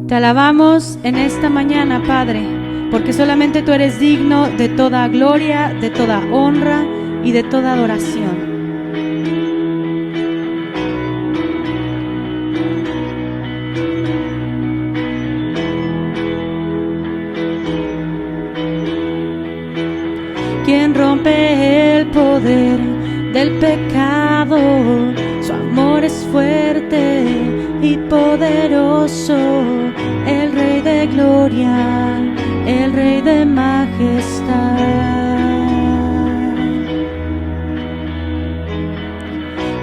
Te alabamos en esta mañana, Padre, porque solamente tú eres digno de toda gloria, de toda honra y de toda adoración. Quien rompe el poder del pecado, su amor es fuerte y poderoso, el Rey de gloria, el Rey de majestad.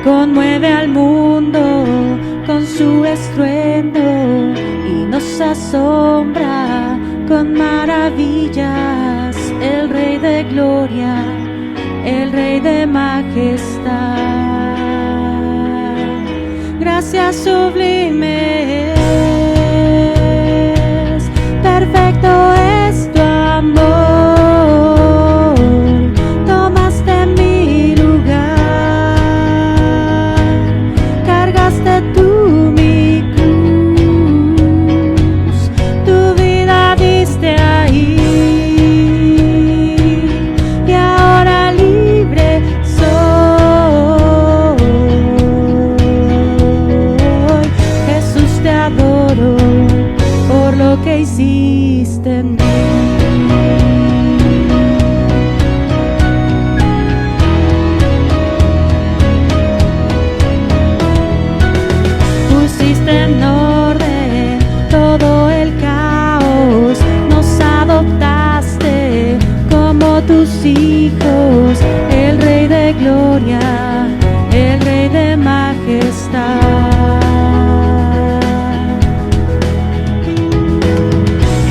Conmueve al mundo con su estruendo y nos asombra con maravillas, el Rey de gloria, el Rey de majestad. Gracias sublimes, perfecto es tu amor, tomaste mi lugar, cargaste tú mi cruz, tu vida diste ahí, y ahora libre soy. Jesús, te adoro por lo que hiciste en mí. Pusiste en orden todo el caos, nos adoptaste como tus hijos, el Rey de gloria, el Rey de majestad.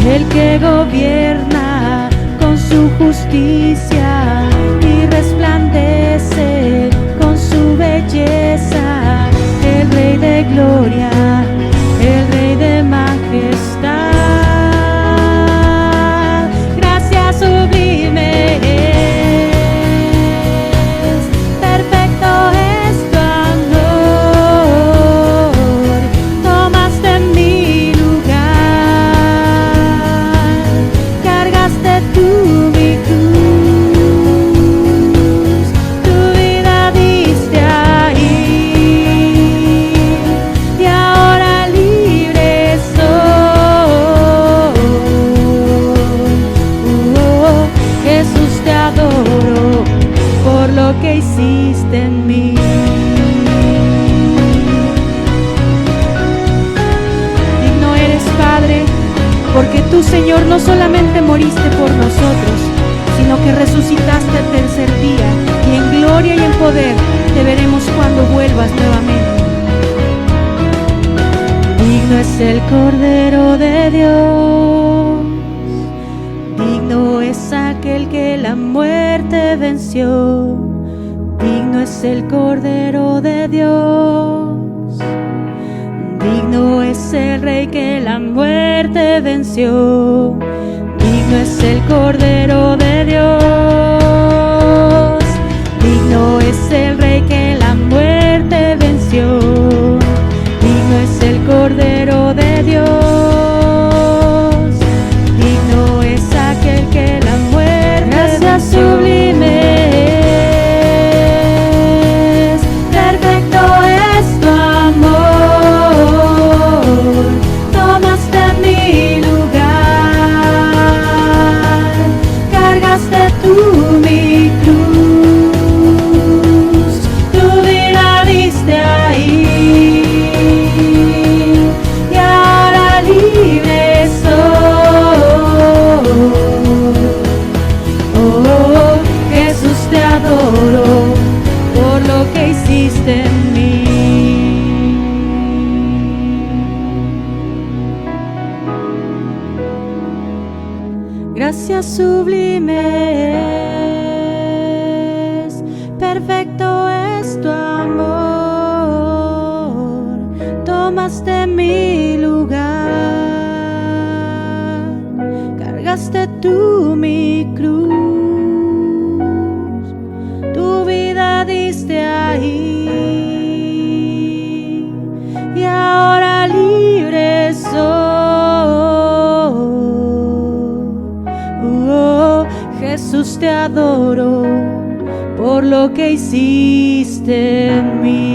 El que gobierna con su justicia y resplandece con su belleza, el Rey de gloria, el Rey de majestad. Gracias sublimes, perfecto es tu amor, tomaste mi lugar, cargaste tú mi cruz, tu vida diste ahí, y ahora libre soy. Jesús, te adoro por lo que hiciste en mí. Digno eres, Padre, porque tú, Señor, no solamente moriste por nosotros, sino que resucitaste el tercer día, y en gloria y en poder te veremos cuando vuelvas nuevamente. Digno es el Cordero de Dios, digno es aquel que la muerte venció, digno es el Cordero de Dios, digno es el Rey que la muerte venció, digno es el Cordero de Dios, digno es el Rey que la muerte venció, digno es el Cordero de Dios, digno es aquel que la muerte gracias sublimes, perfecto es tu amor, tomaste mi lugar, cargaste tú mi cruz, tu vida diste ahí, y ahora libre soy. Oh, Jesús, te adoro por lo que hiciste en mí. Gracias sublimes, perfecto es tu amor, tomaste mi lugar, cargaste tú mi cruz, tu vida diste ahí, y ahora libre soy. lo que hiciste en mí.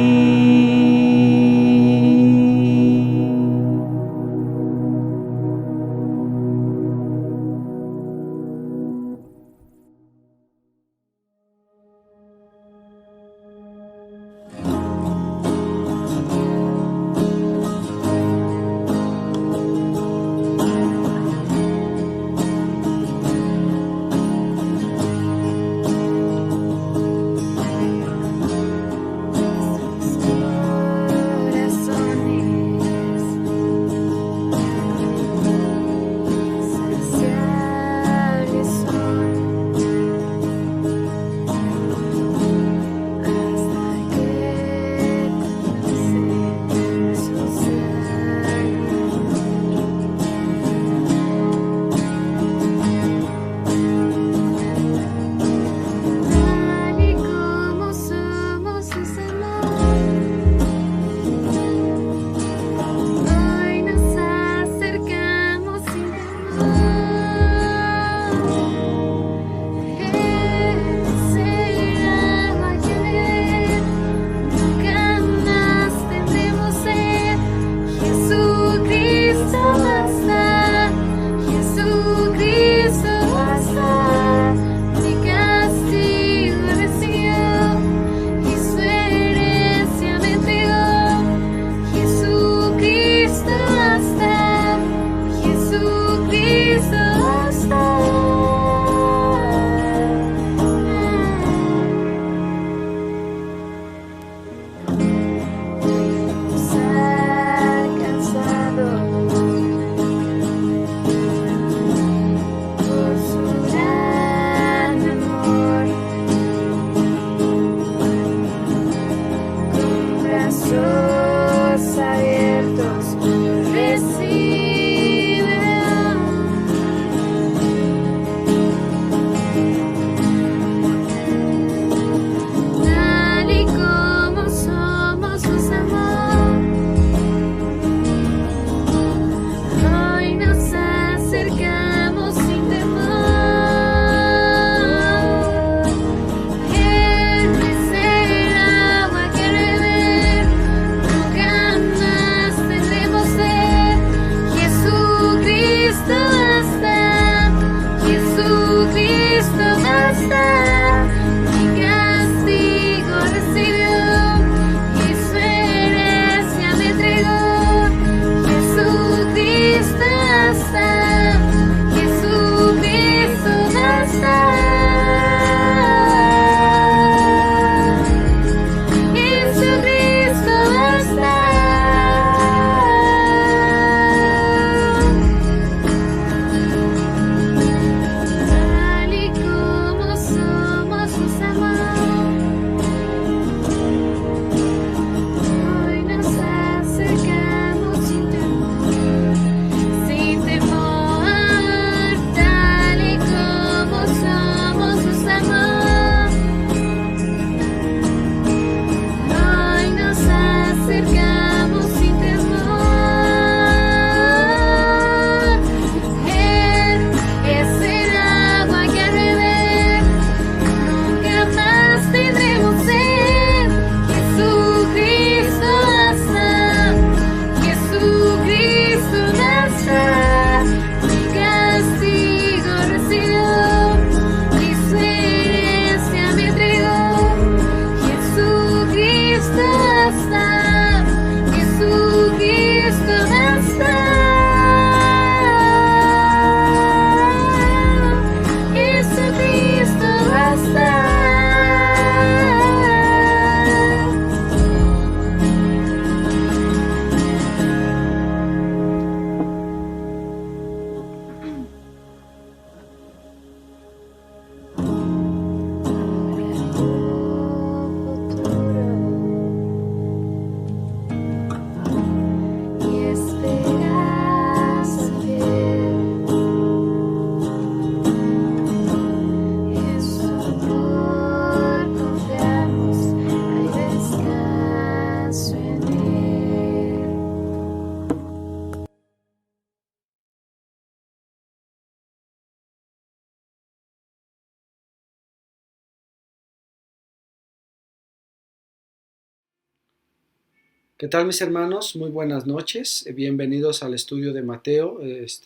¿Qué tal, mis hermanos? Muy buenas noches. Bienvenidos al estudio de Mateo.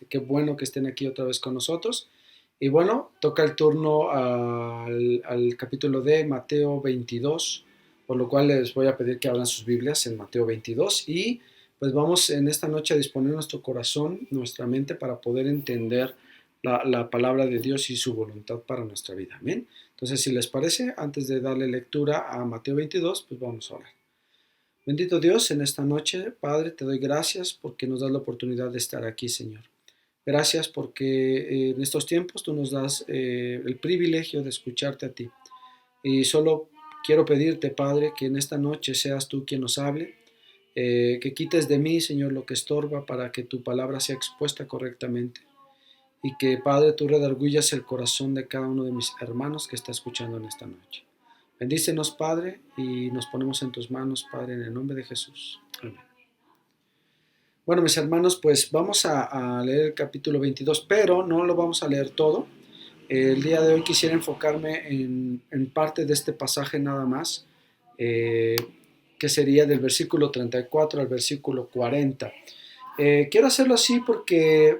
Qué bueno que estén aquí otra vez con nosotros. Y bueno, toca el turno al capítulo de Mateo 22, por lo cual les voy a pedir que abran sus Biblias en Mateo 22 y pues vamos en esta noche a disponer nuestro corazón, nuestra mente para poder entender la palabra de Dios y su voluntad para nuestra vida. Amén. Entonces, si les parece, antes de darle lectura a Mateo 22, pues vamos a orar. Bendito Dios, en esta noche, Padre, te doy gracias porque nos das la oportunidad de estar aquí, Señor. Gracias porque en estos tiempos tú nos das el privilegio de escucharte a ti. Y solo quiero pedirte, Padre, que en esta noche seas tú quien nos hable, que quites de mí, Señor, lo que estorba para que tu palabra sea expuesta correctamente. Y que, Padre, tú redargullas el corazón de cada uno de mis hermanos que está escuchando en esta noche. Bendícenos, Padre, y nos ponemos en tus manos, Padre, en el nombre de Jesús. Amén. Bueno, mis hermanos, pues vamos a leer el capítulo 22, pero no lo vamos a leer todo. El día de hoy quisiera enfocarme en parte de este pasaje nada más, eh, que sería del versículo 34 al versículo 40. Quiero hacerlo así porque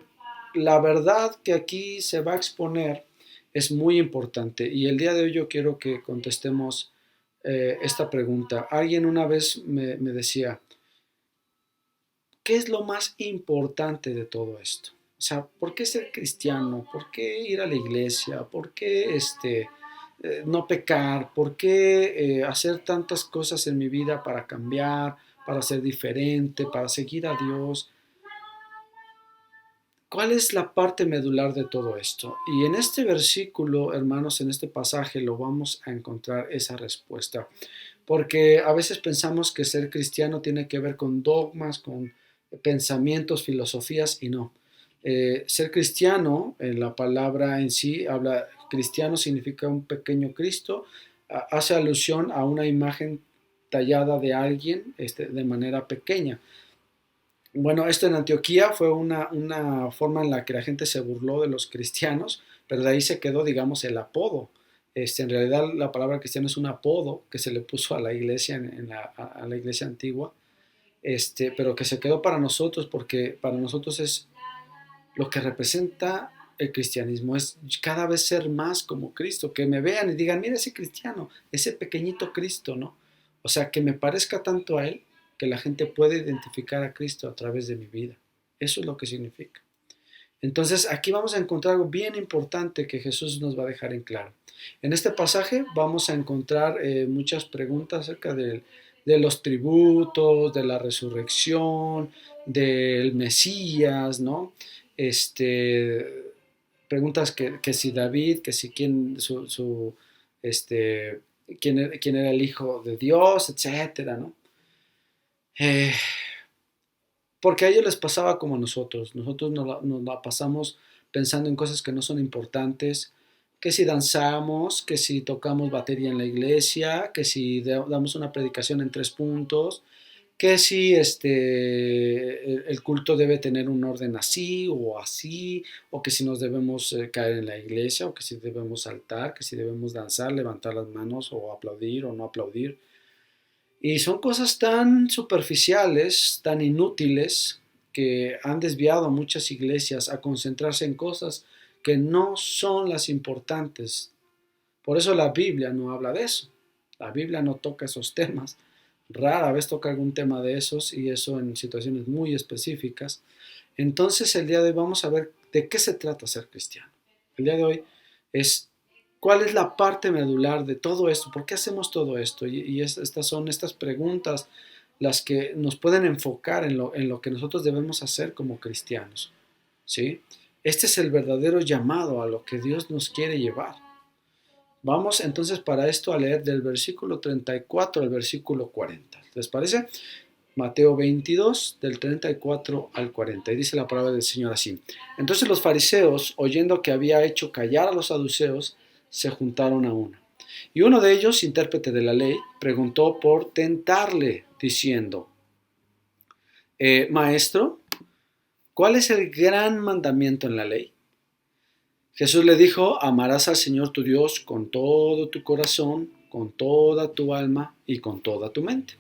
la verdad que aquí se va a exponer es muy importante y el día de hoy yo quiero que contestemos esta pregunta. Alguien una vez me decía, ¿qué es lo más importante de todo esto? O sea, ¿por qué ser cristiano? ¿Por qué ir a la iglesia? ¿Por qué no pecar? ¿Por qué hacer tantas cosas en mi vida para cambiar, para ser diferente, para seguir a Dios? ¿Cuál es la parte medular de todo esto? Y en este versículo, hermanos, en este pasaje lo vamos a encontrar esa respuesta. Porque a veces pensamos que ser cristiano tiene que ver con dogmas, con pensamientos, filosofías, y no. Ser cristiano, en la palabra en sí, habla, cristiano significa un pequeño Cristo, hace alusión a una imagen tallada de alguien de manera pequeña. Bueno, esto en Antioquía fue una forma en la que la gente se burló de los cristianos, pero de ahí se quedó, digamos, el apodo. En realidad la palabra cristiano es un apodo que se le puso a la iglesia a la iglesia antigua, pero que se quedó para nosotros porque para nosotros es lo que representa el cristianismo, es cada vez ser más como Cristo, que me vean y digan, mira ese cristiano, ese pequeñito Cristo, ¿no? O sea, que me parezca tanto a Él que la gente puede identificar a Cristo a través de mi vida. Eso es lo que significa. Entonces, aquí vamos a encontrar algo bien importante que Jesús nos va a dejar en claro. En este pasaje vamos a encontrar muchas preguntas acerca de los tributos, de la resurrección, del Mesías, ¿no? Preguntas que si David, que si este, quién era el hijo de Dios, etcétera, ¿no? Eh, Porque a ellos les pasaba como a nosotros. Nosotros nos la pasamos pensando en cosas que no son importantes, que si danzamos, que si tocamos batería en la iglesia, que si damos una predicación en 3 puntos, que si el culto debe tener un orden así, o que si nos debemos caer en la iglesia, o que si debemos saltar, que si debemos danzar, levantar las manos, o aplaudir o no aplaudir. Y son cosas tan superficiales, tan inútiles, que han desviado a muchas iglesias a concentrarse en cosas que no son las importantes. Por eso la Biblia no habla de eso. La Biblia no toca esos temas. Rara vez toca algún tema de esos y eso en situaciones muy específicas. Entonces el día de hoy vamos a ver de qué se trata ser cristiano. El día de hoy es cuál es la parte medular de todo esto, por qué hacemos todo esto estas son estas preguntas las que nos pueden enfocar en lo que nosotros debemos hacer como cristianos, ¿sí? Este es el verdadero llamado a lo que Dios nos quiere llevar. Vamos entonces para esto a leer del versículo 34 al versículo 40. ¿Les parece? Mateo 22, del 34 al 40. Y dice la palabra del Señor así. Entonces los fariseos, oyendo que había hecho callar a los saduceos, se juntaron a una. Y uno de ellos, intérprete de la ley, preguntó por tentarle, diciendo, Maestro, ¿cuál es el gran mandamiento en la ley? Jesús le dijo, amarás al Señor tu Dios con todo tu corazón, con toda tu alma y con toda tu mente.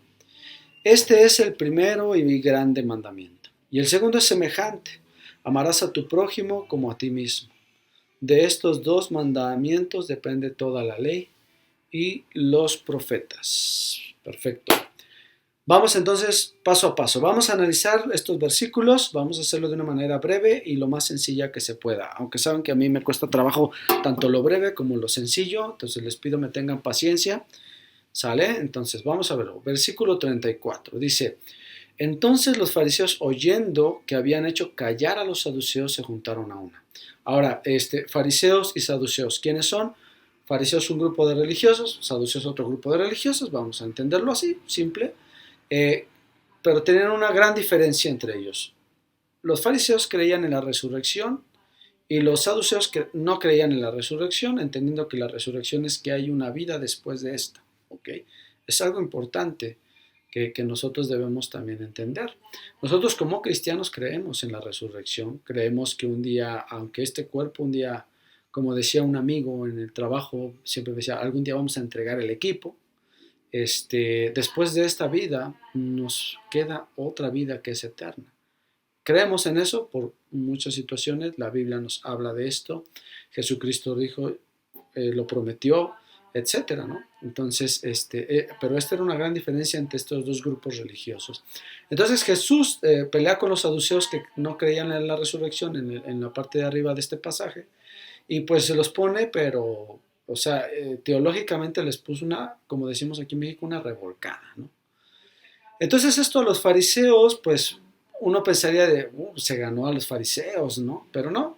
Este es el primero y grande mandamiento. Y el segundo es semejante. Amarás a tu prójimo como a ti mismo. De estos dos mandamientos depende toda la ley y los profetas. Perfecto. Vamos entonces paso a paso. Vamos a analizar estos versículos. Vamos a hacerlo de una manera breve y lo más sencilla que se pueda. Aunque saben que a mí me cuesta trabajo tanto lo breve como lo sencillo. Entonces les pido me tengan paciencia. ¿Sale? Entonces vamos a verlo. Versículo 34. Dice: entonces los fariseos, oyendo que habían hecho callar a los saduceos, se juntaron a una. Ahora, fariseos y saduceos, ¿quiénes son? Fariseos un grupo de religiosos, saduceos otro grupo de religiosos, vamos a entenderlo así, simple. Pero tenían una gran diferencia entre ellos. Los fariseos creían en la resurrección y los saduceos que no creían en la resurrección, entendiendo que la resurrección es que hay una vida después de esta. ¿Okay? Es algo importante que nosotros debemos también entender. Nosotros como cristianos creemos en la resurrección, creemos que un día, aunque este cuerpo un día, como decía un amigo en el trabajo, siempre decía, algún día vamos a entregar el equipo. Después de esta vida nos queda otra vida que es eterna. Creemos en eso por muchas situaciones, la Biblia nos habla de esto, Jesucristo dijo, lo prometió, etcétera, ¿no? Entonces, pero esta era una gran diferencia entre estos dos grupos religiosos. Entonces Jesús pelea con los saduceos que no creían en la resurrección en la parte de arriba de este pasaje, y pues se los pone, pero, o sea, teológicamente les puso una, como decimos aquí en México, una revolcada, ¿no? Entonces esto a los fariseos, pues uno pensaría de, se ganó a los fariseos, ¿no? Pero no,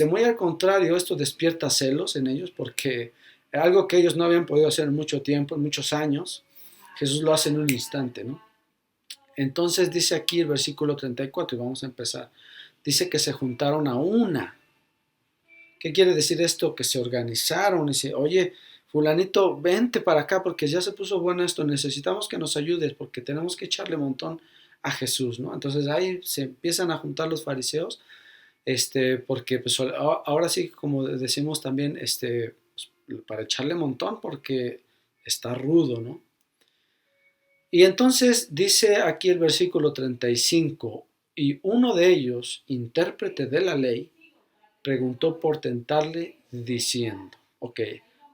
muy al contrario, esto despierta celos en ellos porque algo que ellos no habían podido hacer en mucho tiempo, en muchos años, Jesús lo hace en un instante, ¿no? Entonces dice aquí el versículo 34 y vamos a empezar. Dice que se juntaron a una. ¿Qué quiere decir esto? Que se organizaron y dice, oye, fulanito, vente para acá porque ya se puso bueno esto, necesitamos que nos ayudes porque tenemos que echarle un montón a Jesús, ¿no? Entonces ahí se empiezan a juntar los fariseos, porque pues ahora sí, como decimos también, para echarle un montón porque está rudo, ¿no? Y entonces dice aquí el versículo 35, y uno de ellos, intérprete de la ley, preguntó por tentarle diciendo, ok,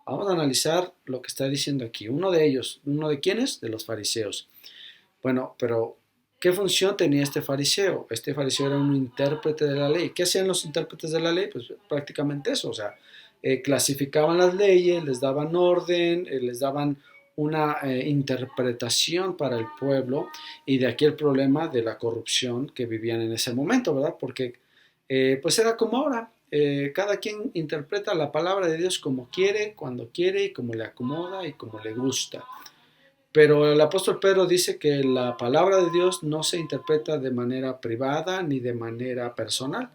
vamos a analizar lo que está diciendo aquí. Uno de ellos, ¿uno de quiénes? De los fariseos. Bueno, pero ¿qué función tenía este fariseo? Este fariseo era un intérprete de la ley. ¿Qué hacían los intérpretes de la ley? Pues prácticamente eso, o sea, clasificaban las leyes, les daban orden, les daban una interpretación para el pueblo, y de aquí el problema de la corrupción que vivían en ese momento, ¿verdad? Porque pues era como ahora, cada quien interpreta la palabra de Dios como quiere, cuando quiere y como le acomoda y como le gusta. Pero el apóstol Pedro dice que la palabra de Dios no se interpreta de manera privada ni de manera personal.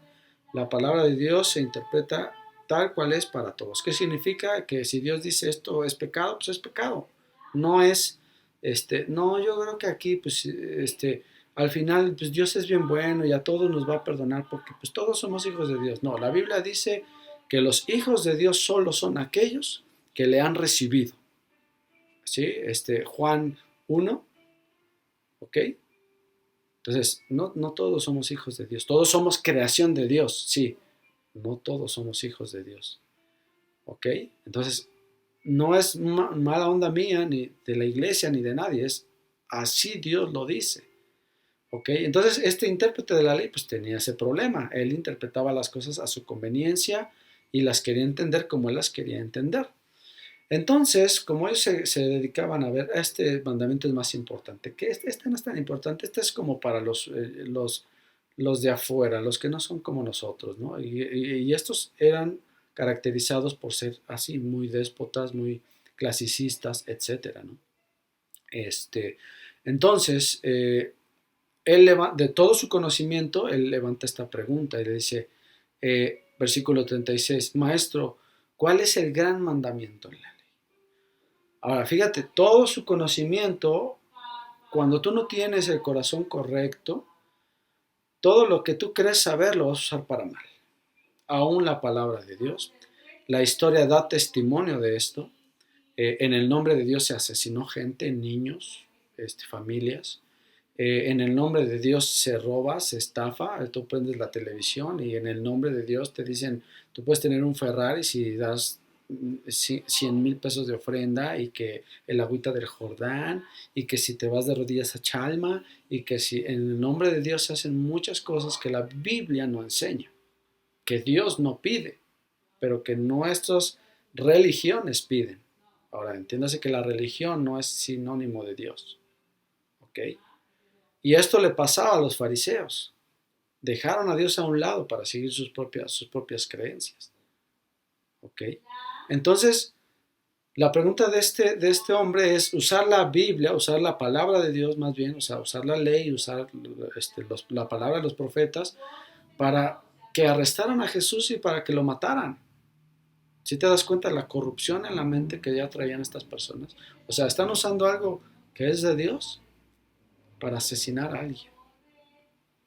La palabra de Dios se interpreta tal cual es para todos. ¿Qué significa? Que si Dios dice esto es pecado, pues es pecado. No es, no, yo creo que aquí, pues, al final, pues Dios es bien bueno y a todos nos va a perdonar porque pues todos somos hijos de Dios. No, la Biblia dice que los hijos de Dios solo son aquellos que le han recibido. ¿Sí? Juan 1, ¿ok? Entonces, no todos somos hijos de Dios, todos somos creación de Dios, sí, no todos somos hijos de Dios, ¿ok? Entonces, no es mala onda mía, ni de la iglesia, ni de nadie, es así Dios lo dice, ¿ok? Entonces, este intérprete de la ley, pues tenía ese problema, él interpretaba las cosas a su conveniencia y las quería entender como él las quería entender. Entonces, como ellos se dedicaban a ver, este mandamiento es más importante, que este no es tan importante, este es como para los de afuera, los que no son como nosotros, ¿no? Y estos eran caracterizados por ser así, muy déspotas, muy clasicistas, etcétera, ¿no? Entonces, de todo su conocimiento, él levanta esta pregunta y le dice, versículo 36, Maestro, ¿cuál es el gran mandamiento en la ley? Ahora, fíjate, todo su conocimiento, cuando tú no tienes el corazón correcto, todo lo que tú crees saber lo vas a usar para mal. Aún la palabra de Dios. La historia da testimonio de esto. En el nombre de Dios se asesinó gente, niños. familias. En el nombre de Dios se roba, se estafa. Tú prendes la televisión y en el nombre de Dios te dicen, tú puedes tener un Ferrari si das 100,000 pesos de ofrenda, y que el agüita del Jordán, y que si te vas de rodillas a Chalma, y que si en el nombre de Dios se hacen muchas cosas que la Biblia no enseña, que Dios no pide, pero que nuestras religiones piden. Ahora, entiéndase que la religión no es sinónimo de Dios, ¿ok? Y esto le pasaba a los fariseos. Dejaron a Dios a un lado para seguir sus propias creencias, ¿ok? Entonces, la pregunta de este hombre es usar la Biblia, usar la palabra de Dios más bien, o sea, usar la ley, usar la palabra de los profetas para que arrestaran a Jesús y para que lo mataran. Si te das cuenta de la corrupción en la mente que ya traían estas personas. O sea, están usando algo que es de Dios para asesinar a alguien.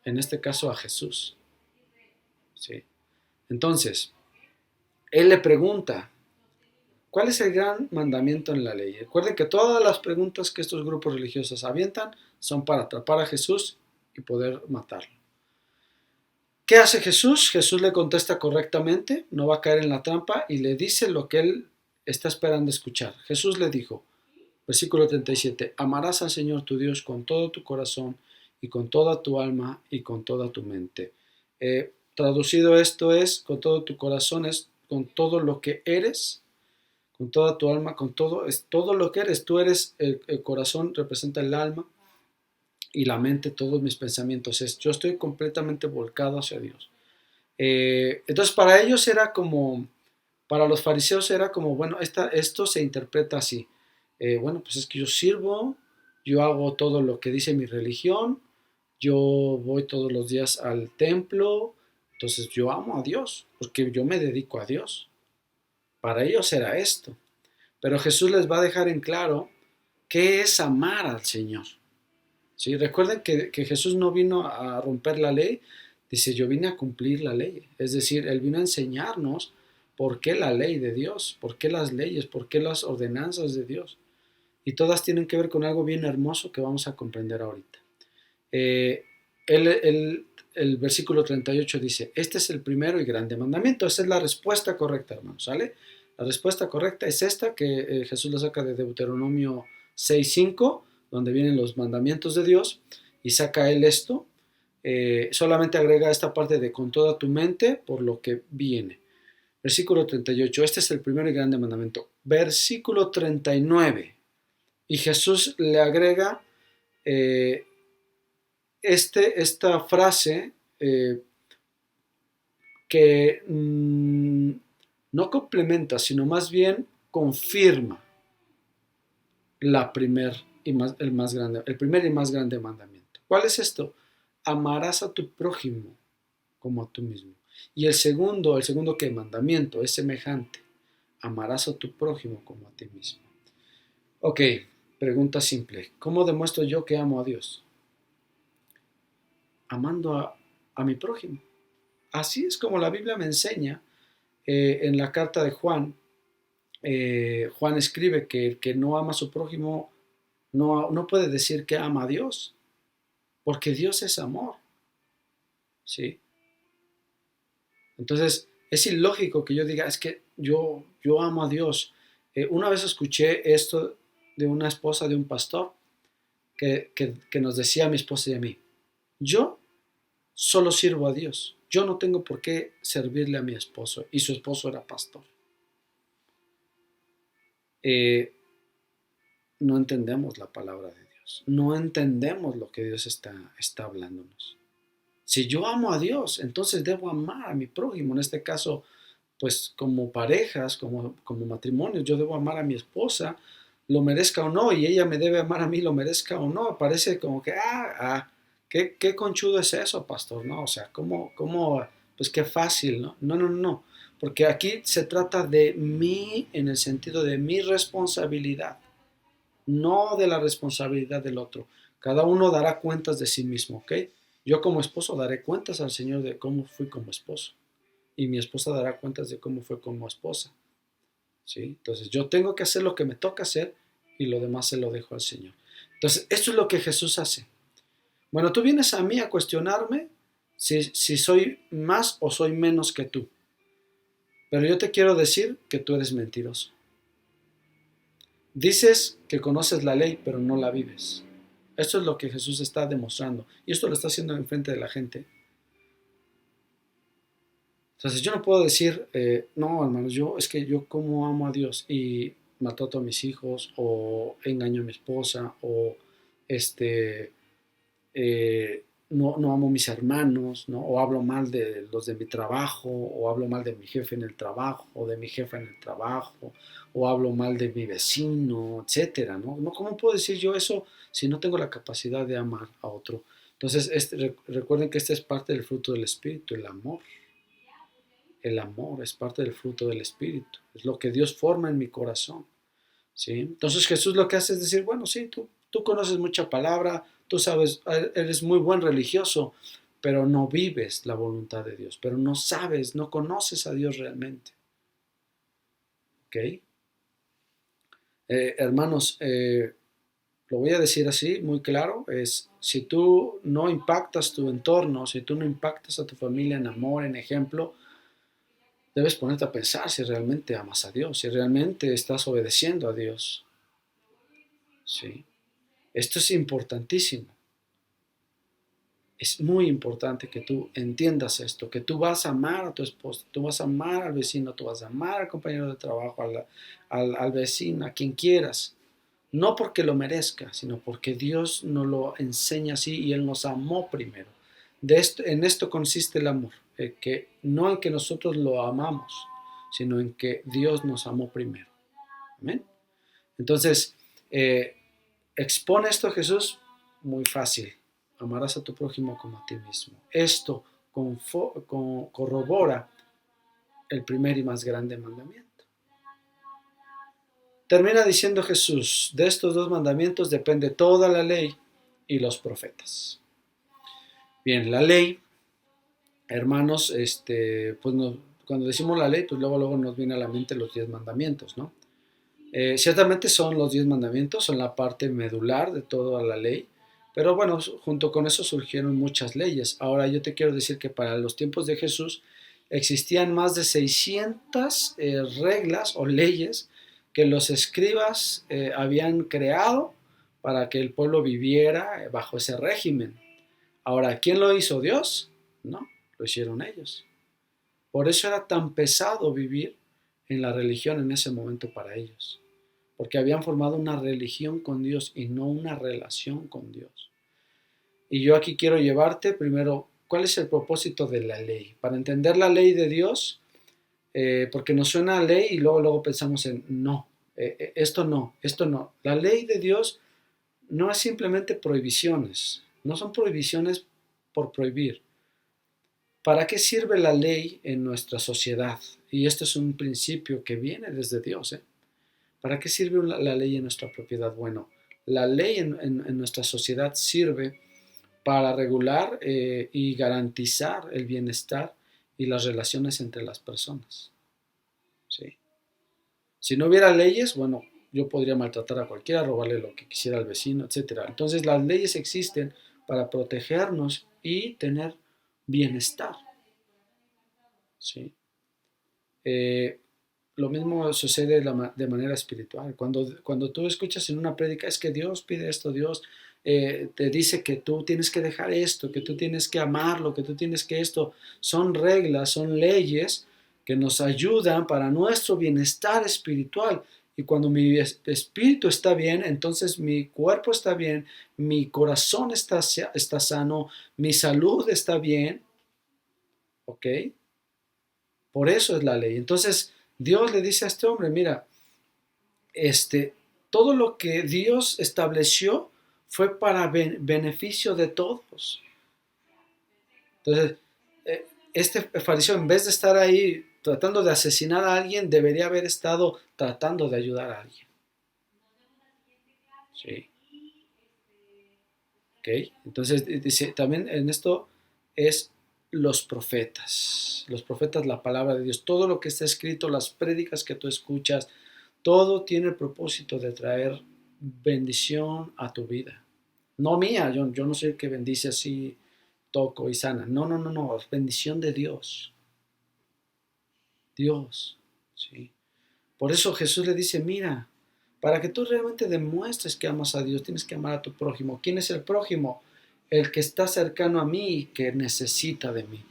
En este caso a Jesús. ¿Sí? Entonces, él le pregunta, ¿cuál es el gran mandamiento en la ley? Recuerden que todas las preguntas que estos grupos religiosos avientan son para atrapar a Jesús y poder matarlo. ¿Qué hace Jesús? Jesús le contesta correctamente, no va a caer en la trampa y le dice lo que él está esperando escuchar. Jesús le dijo, versículo 37, amarás al Señor tu Dios con todo tu corazón y con toda tu alma y con toda tu mente. Traducido esto es, con todo tu corazón es con todo lo que eres, con toda tu alma, con todo, es todo lo que eres. Tú eres, el corazón representa el alma, y la mente, todos mis pensamientos, yo estoy completamente volcado hacia Dios. Entonces para ellos era como, para los fariseos era como, bueno, esto se interpreta así. Bueno, pues es que yo sirvo, yo hago todo lo que dice mi religión, yo voy todos los días al templo, entonces yo amo a Dios, porque yo me dedico a Dios. Para ellos era esto. Pero Jesús les va a dejar en claro qué es amar al Señor. ¿Sí? Recuerden que Jesús no vino a romper la ley, dice, yo vine a cumplir la ley. Es decir, Él vino a enseñarnos por qué la ley de Dios, por qué las leyes, por qué las ordenanzas de Dios. Y todas tienen que ver con algo bien hermoso que vamos a comprender ahorita. El versículo 38 dice, este es el primero y grande mandamiento. Esa es la respuesta correcta, hermanos, ¿sale? La respuesta correcta es esta que Jesús la saca de Deuteronomio 6:5, donde vienen los mandamientos de Dios, y saca él esto. Solamente agrega esta parte de con toda tu mente por lo que viene. Versículo 38, este es el primero y grande mandamiento. Versículo 39, y Jesús le agrega esta frase que no complementa, sino más bien confirma el primer y más grande mandamiento. ¿Cuál es esto? Amarás a tu prójimo como a tú mismo. Y el segundo que mandamiento es semejante. Amarás a tu prójimo como a ti mismo. Ok, pregunta simple. ¿Cómo demuestro yo que amo a Dios? Amando a mi prójimo. Así es como la Biblia me enseña. En la carta de Juan, Juan escribe que el que no ama a su prójimo no puede decir que ama a Dios, porque Dios es amor. ¿Sí? Entonces, es ilógico que yo diga, es que yo amo a Dios. Una vez escuché esto de una esposa de un pastor que nos decía a mi esposa y a mí, yo solo sirvo a Dios, yo no tengo por qué servirle a mi esposo, y su esposo era pastor. No entendemos la palabra de Dios, no entendemos lo que Dios está hablándonos. Si yo amo a Dios, entonces debo amar a mi prójimo. En este caso, pues como parejas, como matrimonios, yo debo amar a mi esposa, lo merezca o no, y ella me debe amar a mí, lo merezca o no. Parece como que, qué conchudo es eso, pastor, ¿no? O sea, pues qué fácil, ¿no? No, porque aquí se trata de mí en el sentido de mi responsabilidad, no de la responsabilidad del otro. Cada uno dará cuentas de sí mismo, ¿ok? Yo como esposo daré cuentas al Señor de cómo fui como esposo, y mi esposa dará cuentas de cómo fue como esposa, ¿sí? Entonces yo tengo que hacer lo que me toca hacer y lo demás se lo dejo al Señor. Entonces, esto es lo que Jesús hace. Bueno, tú vienes a mí a cuestionarme si soy más o soy menos que tú. Pero yo te quiero decir que tú eres mentiroso. Dices que conoces la ley, pero no la vives. Esto es lo que Jesús está demostrando. Y esto lo está haciendo en frente de la gente. Entonces yo no puedo decir, no, hermanos, es que yo como amo a Dios y maltrato a mis hijos, o engaño a mi esposa, o este, no amo a mis hermanos, ¿no? O hablo mal de los de mi trabajo, o hablo mal de mi jefe en el trabajo, o de mi jefa en el trabajo, o hablo mal de mi vecino, etcétera, ¿no? ¿Cómo puedo decir yo eso si no tengo la capacidad de amar a otro? Entonces, recuerden que este es parte del fruto del Espíritu, el amor. El amor es parte del fruto del Espíritu, es lo que Dios forma en mi corazón, ¿sí? Entonces Jesús lo que hace es decir, bueno, sí, tú conoces mucha palabra, tú sabes, eres muy buen religioso, pero no vives la voluntad de Dios, pero no sabes, no conoces a Dios realmente. ¿Ok? Hermanos, lo voy a decir así, muy claro, es si tú no impactas tu entorno, si tú no impactas a tu familia en amor, en ejemplo, debes ponerte a pensar si realmente amas a Dios, si realmente estás obedeciendo a Dios. ¿Sí? Esto es importantísimo. Es muy importante que tú entiendas esto, que tú vas a amar a tu esposa, tú vas a amar al vecino, tú vas a amar al compañero de trabajo, al vecino, a quien quieras. No porque lo merezca, sino porque Dios nos lo enseña así y Él nos amó primero. En esto consiste el amor, que no en que nosotros lo amamos, sino en que Dios nos amó primero. Amén. Entonces, expone esto a Jesús muy fácil. Amarás a tu prójimo como a ti mismo. Esto corrobora el primer y más grande mandamiento. Termina diciendo Jesús, de estos dos mandamientos depende toda la ley y los profetas. Bien, la ley, hermanos, pues cuando decimos la ley, pues luego nos viene a la mente los 10 mandamientos, ¿no? Ciertamente son los 10 mandamientos, son la parte medular de toda la ley, pero bueno, junto con eso surgieron muchas leyes. Ahora yo te quiero decir que para los tiempos de Jesús existían más de 600 reglas o leyes que los escribas habían creado para que el pueblo viviera bajo ese régimen. Ahora, ¿quién lo hizo? ¿Dios? No, lo hicieron ellos. Por eso era tan pesado vivir en la religión en ese momento para ellos, porque habían formado una religión con Dios y no una relación con Dios. Y yo aquí quiero llevarte primero, ¿cuál es el propósito de la ley? Para entender la ley de Dios, porque nos suena a ley y luego pensamos en no, esto no, esto no. La ley de Dios no es simplemente prohibiciones, no son prohibiciones por prohibir. ¿Para qué sirve la ley en nuestra sociedad? Y esto es un principio que viene desde Dios, ¿eh? ¿Para qué sirve la ley en nuestra propiedad? Bueno, la ley en nuestra sociedad sirve para regular y garantizar el bienestar y las relaciones entre las personas. ¿Sí? Si no hubiera leyes, bueno, yo podría maltratar a cualquiera, robarle lo que quisiera al vecino, etc. Entonces las leyes existen para protegernos y tener bienestar. ¿Sí? Lo mismo sucede de manera espiritual. Cuando tú escuchas en una prédica, es que Dios pide esto, Dios te dice que tú tienes que dejar esto, que tú tienes que amarlo, que tú tienes que esto. Son reglas, son leyes que nos ayudan para nuestro bienestar espiritual. Y cuando mi espíritu está bien, entonces mi cuerpo está bien, mi corazón está sano, mi salud está bien. ¿Ok? Por eso es la ley. Entonces, Dios le dice a este hombre, mira, todo lo que Dios estableció fue para beneficio de todos. Entonces, este fariseo, en vez de estar ahí tratando de asesinar a alguien, debería haber estado tratando de ayudar a alguien. Sí. ¿Ok? Entonces, dice, también en esto es los profetas, la palabra de Dios, todo lo que está escrito, las prédicas que tú escuchas, todo tiene el propósito de traer bendición a tu vida. No mía, yo no soy el que bendice así, toco y sana. No, no, no, no, es bendición de Dios. Dios, ¿sí? Por eso Jesús le dice, mira, para que tú realmente demuestres que amas a Dios, tienes que amar a tu prójimo. ¿Quién es el prójimo? El que está cercano a mí y que necesita de mí.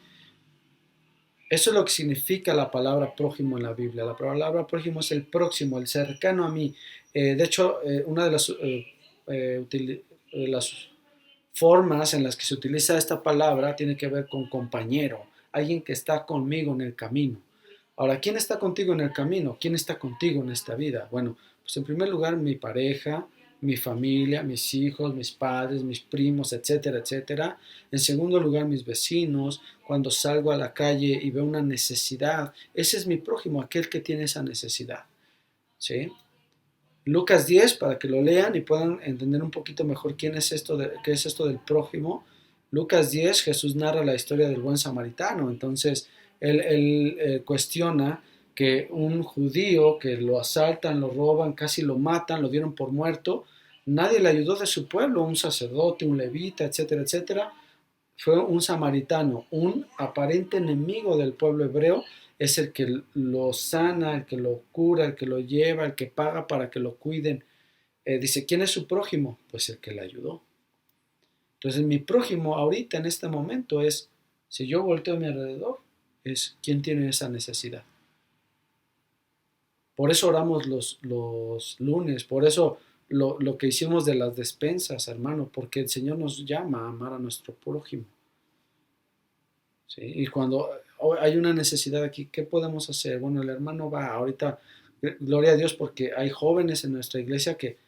Eso es lo que significa la palabra prójimo en la Biblia. La palabra prójimo es el próximo, el cercano a mí. De hecho, una de las formas en las que se utiliza esta palabra tiene que ver con compañero, alguien que está conmigo en el camino. Ahora, ¿quién está contigo en el camino? ¿Quién está contigo en esta vida? Bueno, pues en primer lugar mi pareja, mi familia, mis hijos, mis padres, mis primos, etcétera, etcétera. En segundo lugar, mis vecinos. Cuando salgo a la calle y veo una necesidad, ese es mi prójimo, aquel que tiene esa necesidad. ¿Sí? Lucas 10, para que lo lean y puedan entender un poquito mejor qué es esto del prójimo. Lucas 10, Jesús narra la historia del buen samaritano. Entonces, él cuestiona que un judío que lo asaltan, lo roban, casi lo matan, lo dieron por muerto, nadie le ayudó de su pueblo, un sacerdote, un levita, etcétera, etcétera. Fue un samaritano, un aparente enemigo del pueblo hebreo, es el que lo sana, el que lo cura, el que lo lleva, el que paga para que lo cuiden. Dice, ¿quién es su prójimo? Pues el que le ayudó. Entonces mi prójimo ahorita en este momento es, si yo volteo a mi alrededor, es quién tiene esa necesidad. Por eso oramos los lunes, por eso lo que hicimos de las despensas, hermano, porque el Señor nos llama a amar a nuestro prójimo. ¿Sí? Y cuando hay una necesidad aquí, ¿qué podemos hacer? Bueno, el hermano va ahorita, gloria a Dios, porque hay jóvenes en nuestra iglesia que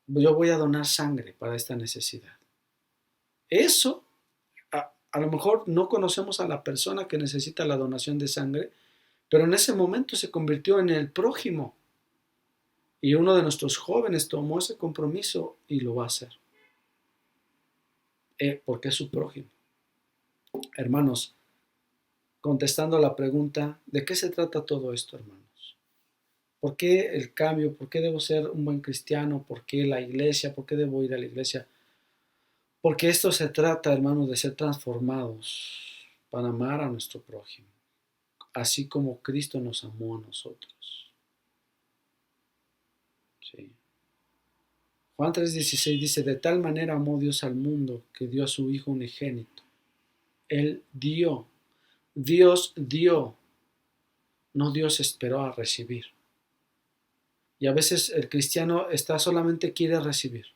yo voy a donar sangre para esta necesidad. Eso, a lo mejor no conocemos a la persona que necesita la donación de sangre, pero en ese momento se convirtió en el prójimo. Y uno de nuestros jóvenes tomó ese compromiso y lo va a hacer. Porque es su prójimo. Hermanos, contestando a la pregunta, ¿de qué se trata todo esto, hermanos? ¿Por qué el cambio? ¿Por qué debo ser un buen cristiano? ¿Por qué la iglesia? ¿Por qué debo ir a la iglesia? Porque esto se trata, hermanos, de ser transformados para amar a nuestro prójimo, así como Cristo nos amó a nosotros. Sí. Juan 3:16 dice, de tal manera amó Dios al mundo que dio a su Hijo unigénito. Él dio, Dios dio, no Dios esperó a recibir. Y a veces el cristiano solamente quiere recibir.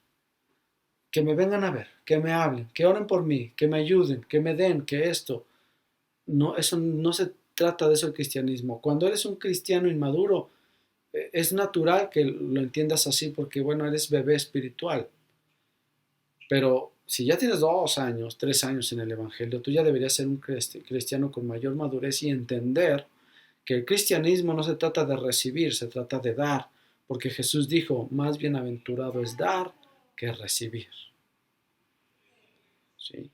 Que me vengan a ver, que me hablen, que oren por mí, que me ayuden, que me den, que esto. No, eso no se trata de eso el cristianismo. Cuando eres un cristiano inmaduro, es natural que lo entiendas así porque, bueno, eres bebé espiritual. Pero si ya tienes 2 años, 3 años en el Evangelio, tú ya deberías ser un cristiano con mayor madurez y entender que el cristianismo no se trata de recibir, se trata de dar. Porque Jesús dijo, más bienaventurado es dar que recibir. ¿Sí?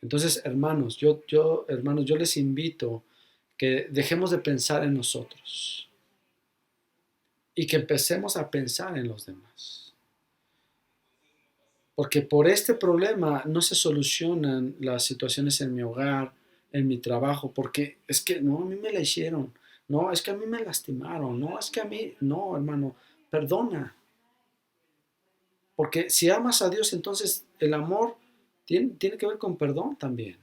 Entonces, hermanos, yo les invito que dejemos de pensar en nosotros y que empecemos a pensar en los demás. Porque por este problema no se solucionan las situaciones en mi hogar, en mi trabajo, porque es que no, a mí me la hicieron, no, es que a mí me lastimaron, no, es que a mí, no, hermano, perdona. Porque si amas a Dios, entonces el amor tiene que ver con perdón también.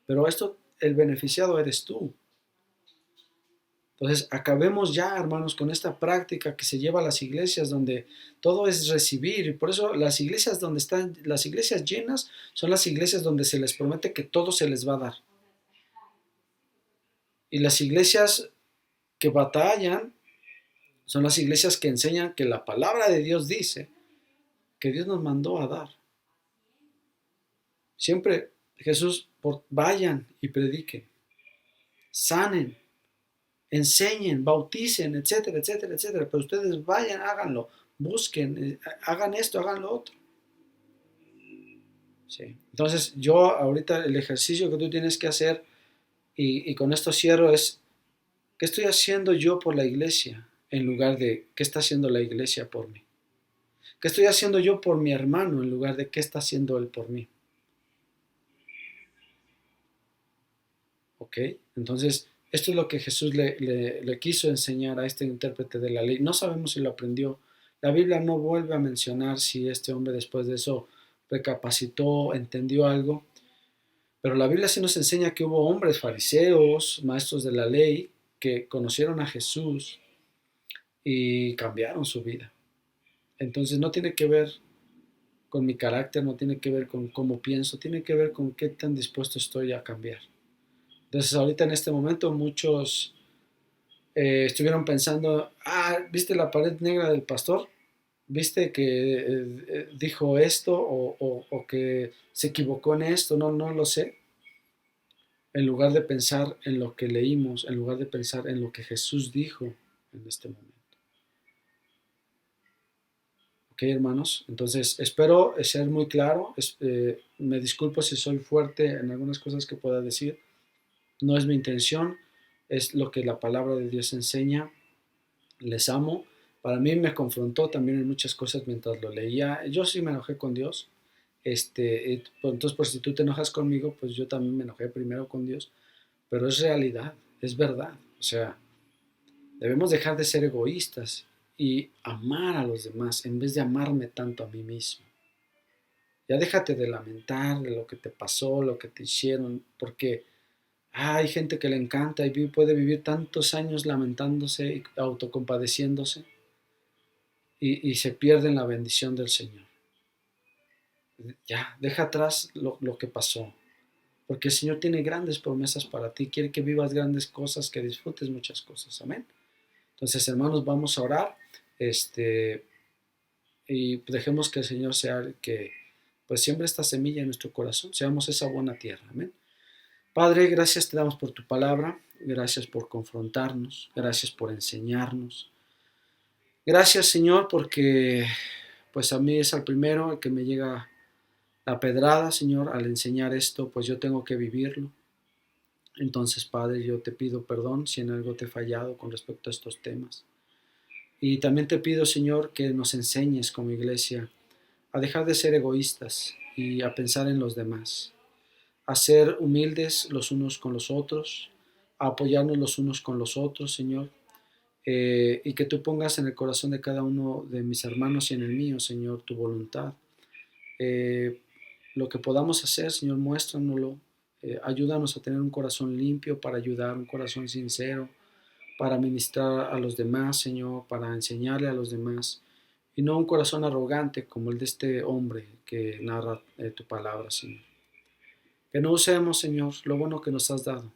Pero esto, el beneficiado eres tú. Entonces, acabemos ya, hermanos, con esta práctica que se lleva a las iglesias donde todo es recibir. Y por eso las iglesias donde están, las iglesias llenas son las iglesias donde se les promete que todo se les va a dar. Y las iglesias que batallan son las iglesias que enseñan que la palabra de Dios dice que Dios nos mandó a dar. Siempre Jesús, vayan y prediquen, sanen, enseñen, bauticen, etcétera, etcétera, etcétera. Pero ustedes vayan, háganlo, busquen, hagan esto, hagan lo otro. Sí. Entonces, yo ahorita el ejercicio que tú tienes que hacer, y con esto cierro, es, ¿qué estoy haciendo yo por la iglesia? En lugar de, ¿qué está haciendo la iglesia por mí? ¿Qué estoy haciendo yo por mi hermano en lugar de qué está haciendo él por mí? ¿Ok? Entonces, esto es lo que Jesús le quiso enseñar a este intérprete de la ley. No sabemos si lo aprendió. La Biblia no vuelve a mencionar si este hombre después de eso recapacitó, entendió algo, pero la Biblia sí nos enseña que hubo hombres fariseos, maestros de la ley, que conocieron a Jesús y cambiaron su vida. Entonces no tiene que ver con mi carácter, no tiene que ver con cómo pienso, tiene que ver con qué tan dispuesto estoy a cambiar. Entonces ahorita en este momento muchos estuvieron pensando, ¿viste la pared negra del pastor? ¿Viste que dijo esto o que se equivocó en esto? No, no lo sé. En lugar de pensar en lo que leímos, en lugar de pensar en lo que Jesús dijo en este momento. Ok, hermanos, entonces espero ser muy claro. Me disculpo si soy fuerte en algunas cosas que pueda decir. No es mi intención, es lo que la palabra de Dios enseña. Les amo. Para mí me confrontó también en muchas cosas mientras lo leía. Yo sí me enojé con Dios. Entonces, por si tú te enojas conmigo, pues yo también me enojé primero con Dios. Pero es realidad, es verdad. O sea, debemos dejar de ser egoístas y amar a los demás en vez de amarme tanto a mí mismo. Ya déjate de lamentar de lo que te pasó, lo que te hicieron, porque hay gente que le encanta y puede vivir tantos años lamentándose y autocompadeciéndose y se pierden la bendición del Señor. Ya, deja atrás lo que pasó, porque el Señor tiene grandes promesas para ti, quiere que vivas grandes cosas, que disfrutes muchas cosas, amén. Entonces, hermanos, vamos a orar, y dejemos que el Señor sea el que pues siembre esta semilla en nuestro corazón, seamos esa buena tierra, amén. Padre, gracias te damos por tu palabra, gracias por confrontarnos, gracias por enseñarnos. Gracias, Señor, porque pues a mí es al primero el que me llega la pedrada, Señor, al enseñar esto, pues yo tengo que vivirlo. Entonces, Padre, yo te pido perdón si en algo te he fallado con respecto a estos temas. Y también te pido, Señor, que nos enseñes como iglesia a dejar de ser egoístas y a pensar en los demás, a ser humildes los unos con los otros, a apoyarnos los unos con los otros, Señor, y que tú pongas en el corazón de cada uno de mis hermanos y en el mío, Señor, tu voluntad. Lo que podamos hacer, Señor, muéstranoslo. Ayúdanos a tener un corazón limpio para ayudar, un corazón sincero, para ministrar a los demás, Señor, para enseñarle a los demás, y no un corazón arrogante como el de este hombre que narra tu palabra, Señor. Que no usemos, Señor, lo bueno que nos has dado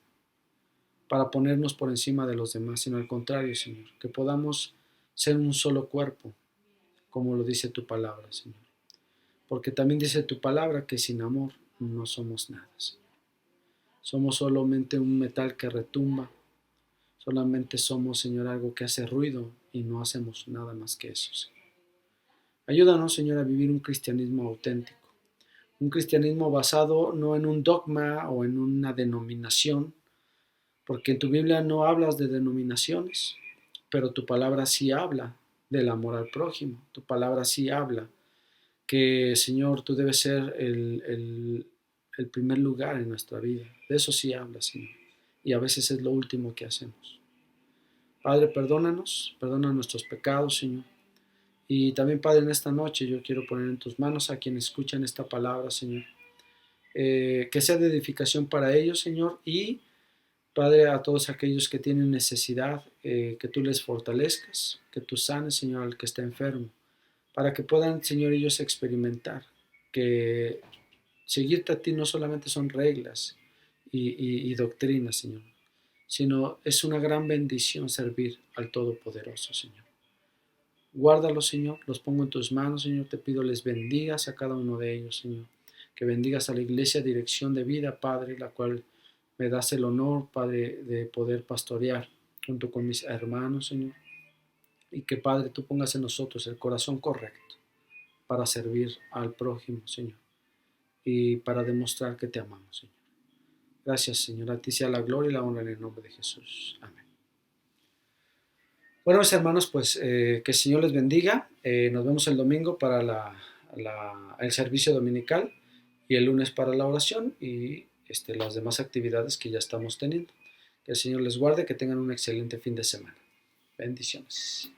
para ponernos por encima de los demás, sino al contrario, Señor, que podamos ser un solo cuerpo, como lo dice tu palabra, Señor. Porque también dice tu palabra que sin amor no somos nada, Señor. Somos solamente un metal que retumba, solamente somos, Señor, algo que hace ruido y no hacemos nada más que eso, Señor. Ayúdanos, Señor, a vivir un cristianismo auténtico, un cristianismo basado no en un dogma o en una denominación, porque en tu Biblia no hablas de denominaciones, pero tu palabra sí habla del amor al prójimo, tu palabra sí habla que, Señor, tú debes ser el primer lugar en nuestra vida. De eso sí habla, Señor. Y a veces es lo último que hacemos. Padre, perdónanos, perdona nuestros pecados, Señor. Y también, Padre, en esta noche yo quiero poner en tus manos a quienes escuchan esta palabra, Señor. Que sea de edificación para ellos, Señor. Y, Padre, a todos aquellos que tienen necesidad, que tú les fortalezcas, que tú sanes, Señor, al que está enfermo, para que puedan, Señor, ellos experimentar que seguirte a ti no solamente son reglas y doctrinas, Señor, sino es una gran bendición servir al Todopoderoso, Señor. Guárdalos, Señor, los pongo en tus manos, Señor, te pido les bendigas a cada uno de ellos, Señor, que bendigas a la iglesia Dirección de Vida, Padre, la cual me das el honor, Padre, de poder pastorear junto con mis hermanos, Señor, y que, Padre, tú pongas en nosotros el corazón correcto para servir al prójimo, Señor, y para demostrar que te amamos, Señor. Gracias, Señor. A ti sea la gloria y la honra en el nombre de Jesús. Amén. Bueno, mis hermanos, pues que el Señor les bendiga. Nos vemos el domingo para el servicio dominical y el lunes para la oración y las demás actividades que ya estamos teniendo. Que el Señor les guarde, que tengan un excelente fin de semana. Bendiciones.